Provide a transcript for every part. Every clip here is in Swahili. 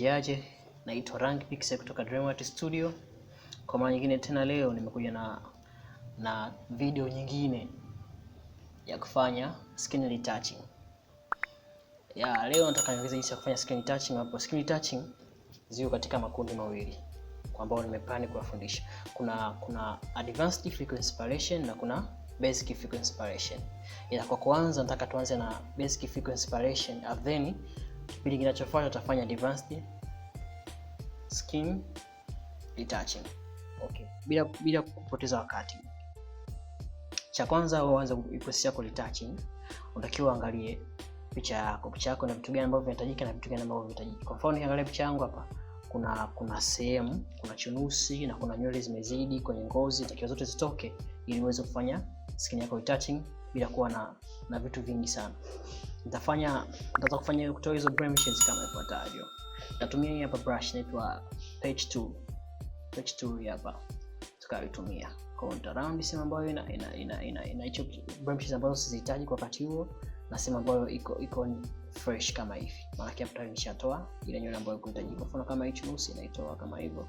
Niaje, naitwa Rangi Pixel kutoka Dreamart Studio. Kwa mara nyingine tena leo nimekuja na video nyingine ya kufanya skin retouching. Leo nataka nieleze jinsi ya kufanya skin retouching. Hapo skin retouching ziko katika makundi mawili kwa ambao nimepani kuwafundisha. Kuna advanced frequency separation na kuna basic frequency separation. Kwa kwanza nataka tuanze na basic frequency separation, then kipindi kinachofuata tutafanya advanced skin retouching. Okay, bila kupoteza wakati. Cha kwanza uanze process yako retouching, unatakiwa angalie picha yako na vitu gani ambavyo vinahitajika na vitu gani ambavyo vinahitajika. Kwa mfano niangalie picha yangu hapa, kuna sehemu, kuna chunusi na kuna nywele zimezidi kwenye ngozi, takiwa zote zitoke ili uweze kufanya skin yako retouching bila kuwa na vitu vingi sana. Nitaanza kufanya kutoa hizo blemishes kama ifuatavyo. Natumia hii hapa brush inaitwa page 2 hapa. Tukaitumia counter round sehemu ambayo ina hicho blemishes ambazo sizihitaji kwa wakati huo, na sehemu ambayo iko fresh kama hivi. Maana hapo tayari nishatoa ile nywele ambayo inahitajika. Kwa mfano kama hii chunusi naitoa kama hivyo.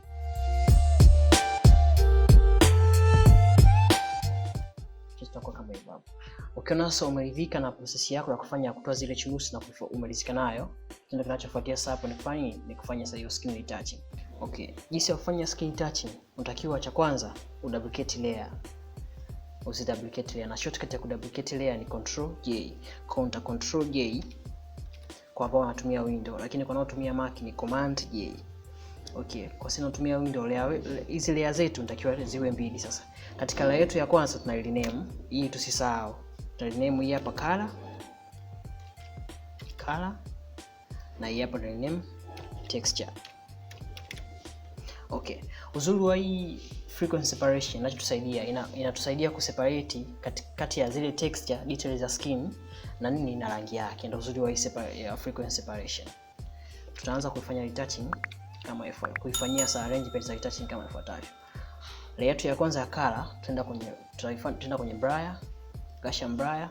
Kwa kama hivyo hapo. Ukiona sasa umeridhika na process yako ya kufanya kutoa zile chunusi na umeridhika nayo, kitendo kinachofuatia sasa hapo ni kufanya hiyo skin retouching. Okay, jinsi ya kufanya skin retouching, unatakiwa cha kwanza uduplicate layer. Usiduplicate layer, na shortcut ya kuduplicate layer ni Control J kwa ambao wanatumia Windows, lakini kwa wanaotumia Mac ni Command J. Okay, kwa sisi tunatumia Windows, hizi layer zetu natakiwa ziwe mbili. Sasa katika layer yetu ya kwanza tuna rename, hii tusisahau. Tuna rename hii hapa color na hii hapa rename texture. Okay, uzuri wa hii frequency separation inachotusaidia, inatusaidia kuseparate kati ya zile texture details za skin na nini na rangi yake. Ndio uzuri wa hii frequency separation. Tutaanza kufanya retouching kama ifuatavyo, kuifanyia sa arrange za retouching kama ifuatavyo. Layer yetu ya kwanza ya color tutaenda kwenye brayer, Gaussian brayer.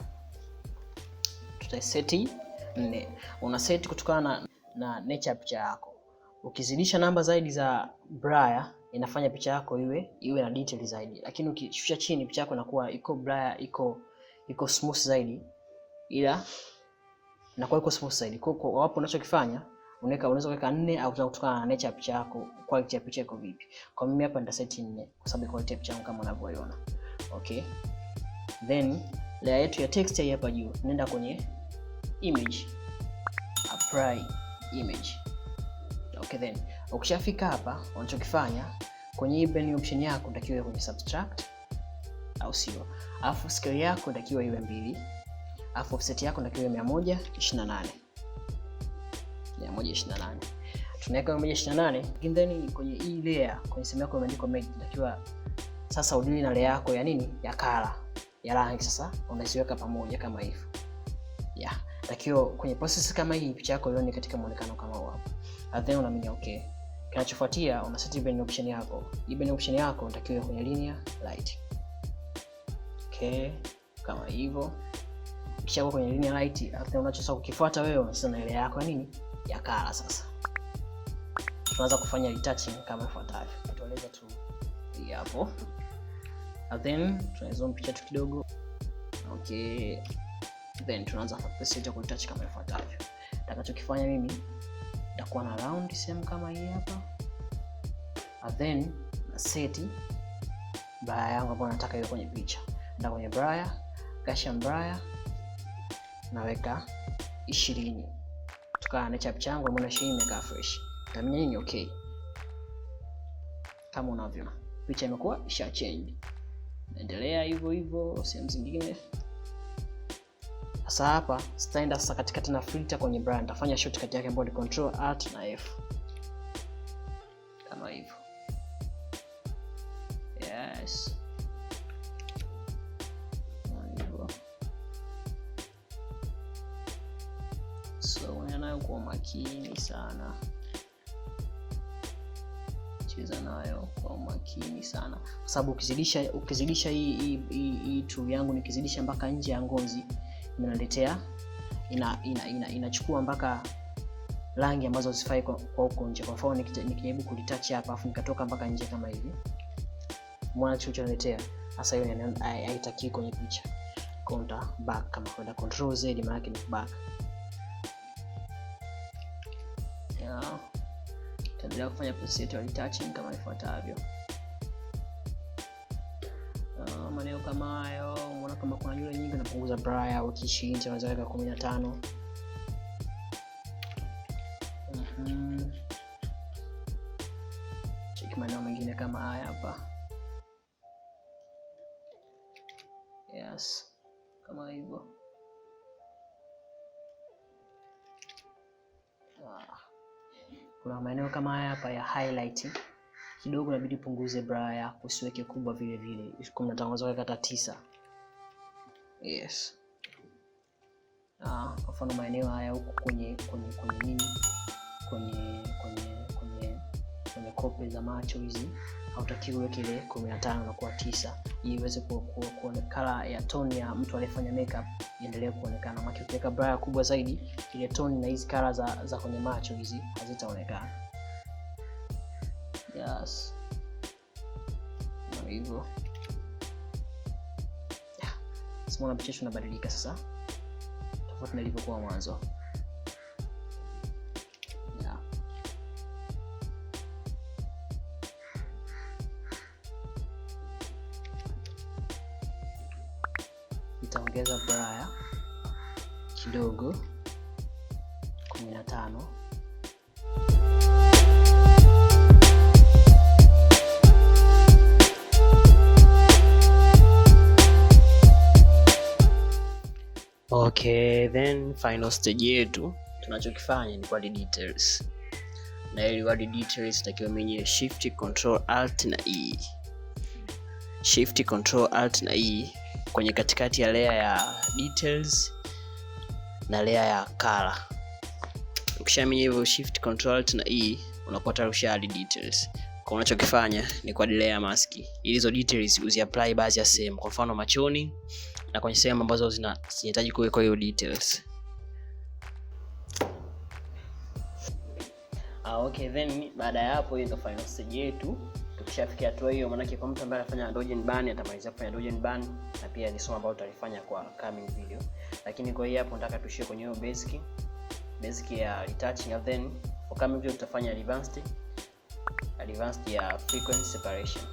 Tutaiseti 4. Una set kutokana na nature ya picha yako. Ukizidisha namba zaidi za brayer inafanya picha yako iwe na detail zaidi, lakini ukishusha chini picha yako inakuwa iko brayer iko smooth zaidi, ila inakuwa iko smooth zaidi. Kwa hapo unachokifanya unaweza kuweka 4 au kutokana na nature ya picha yako, quality ya picha iko vipi. Kwa mimi hapa nitaseti 4 kwa sababu quality ya picha yangu kama unavyoiona. Okay, then layer yetu ya texture hapa juu, nenda kwenye image, apply image. Okay, then ukishafika hapa unachokifanya kwenye hii blend option yako unatakiwa kwenye subtract au sio, alafu scale yako unatakiwa iwe 2, alafu offset yako unatakiwa 128. Tunaweka 128, then kwenye hii layer kwenye sehemu yako imeandikwa made, unatakiwa sasa udili na layer yako ya nini, ya color, ya rangi. Sasa unaziweka pamoja kama hivyo. Natakiwa kwenye process kama hii picha yako ione katika muonekano kama huo hapo. Then unaamini okay. Kinachofuatia una set blend option yako. Hii blend option yako unatakiwa kwenye linear light. Okay, kama hivyo. Kisha kwenye linear light, then unachosaka kukifuata wewe sasa na ile yako ya nini, ya color. Sasa tunaanza kufanya retouching kama ifuatavyo. Tueleza tu hii hapo. Then tunazoom picha tu kidogo. Okay, then tunaanza process ya retouch kama ifuatavyo. Nitakachokifanya mimi nitakuwa na round sehemu kama hii hapa, then na set brayer yangu ambayo nataka iwe kwenye picha. Nenda kwenye brayer, Gaussian brayer, naweka 20 kutokana na picha yangu ambayo 20 imekaa fresh. Na mimi ni okay. Kama unavyoona picha imekuwa isha change. Naendelea hivyo sehemu zingine. Sasa hapa sitaenda sasa katika tena filter kwenye brayer, nitafanya shortcut yake ambayo ni Control Alt na F. Kama hivyo. Yes. Hivyo. So unayo kwa makini sana. Cheza nayo kwa makini sana. Kwa sababu ukizidisha hii tool yangu nikizidisha mpaka nje ya ngozi inaletea inachukua mpaka rangi ambazo zisifai kwa huko nje. Kwa mfano nikijaribu kulitouch hapa afu nikatoka mpaka nje kama hivi, umeona kilichoniletea? Sasa hiyo haitaki kwenye picha. Counter back, kama kwenda control z maana yake ni back. Tutaendelea kufanya process ya retouching kama ifuatavyo. Maneno kama hayo, unaona kama kuna nywele nyingi, napunguza blur au kishinji tunaweza weka 15. Check maneno mengine kama haya hapa. Yes, kama hivyo. Kuna maeneo kama haya hapa ya highlighting kidogo, inabidi punguze blur yako, usiweke kubwa vile vile. 15 unaweza weka hata 9. Yes. Kwa mfano maeneo haya huko kwenye nini, kwenye kope za macho hizi, hautakiwi uweke ile 15 na kuwa 9, ili iweze kuonekana ya tone ya mtu aliyefanya makeup iendelee kuonekana. Maana ukiweka blur kubwa zaidi, ile tone na hizi color za kwenye macho hizi hazitaonekana. Yes. Na hivyo. Simona picha inabadilika sasa, tofauti na ilivyokuwa mwanzo. Nitaongeza blur kidogo 15. Okay, then final stage yetu tunachokifanya ni kuadd details. Na ili kuadd details takiwa menye shift control alt na e. Shift control alt na e kwenye katikati ya layer ya details na layer ya color. Ukishamenya hivyo shift control alt na e, unakuwa tayari usha-add details. Kwa unachokifanya ni kuadd layer mask. Ili hizo details uzi-apply baadhi ya sehemu, kwa mfano machoni na kwenye sehemu ambazo zinahitaji kuwekwa hiyo details. Okay, then baada ya hapo, hiyo ndio final stage yetu. Tukishafikia hatua hiyo, maana kwa mtu ambaye anafanya dodge ban atamaliza kufanya dodge ban, na pia ni somo ambalo tutalifanya kwa coming video. Lakini kwa hiyo hapo nataka tushie kwenye hiyo basic ya retouching, and then for coming video tutafanya advanced ya frequency separation.